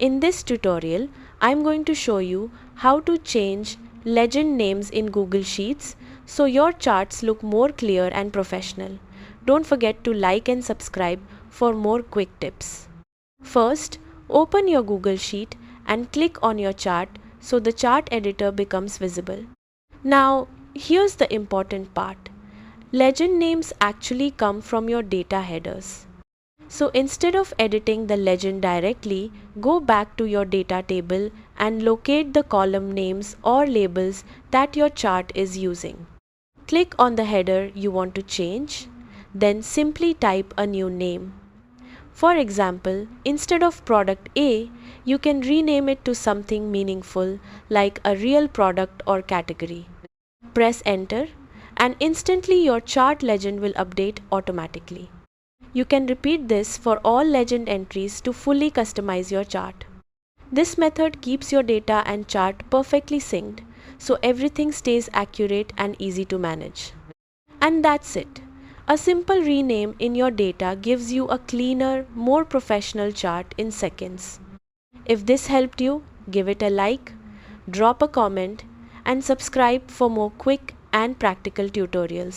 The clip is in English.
In this tutorial, I'm going to show you how to change legend names in Google Sheets so your charts look more clear and professional. Don't forget to like and subscribe for more quick tips. First, open your Google Sheet and click on your chart so the chart editor becomes visible. Now, here's the important part. Legend names actually come from your data headers. So instead of editing the legend directly, go back to your data table and locate the column names or labels that your chart is using. Click on the header you want to change, then simply type a new name. For example, instead of product A, you can rename it to something meaningful like a real product or category. Press enter and instantly your chart legend will update automatically. You can repeat this for all legend entries to fully customize your chart. This method keeps your data and chart perfectly synced, so everything stays accurate and easy to manage. And that's it. A simple rename in your data gives you a cleaner, more professional chart in seconds. If this helped you, give it a like, drop a comment, and subscribe for more quick and practical tutorials.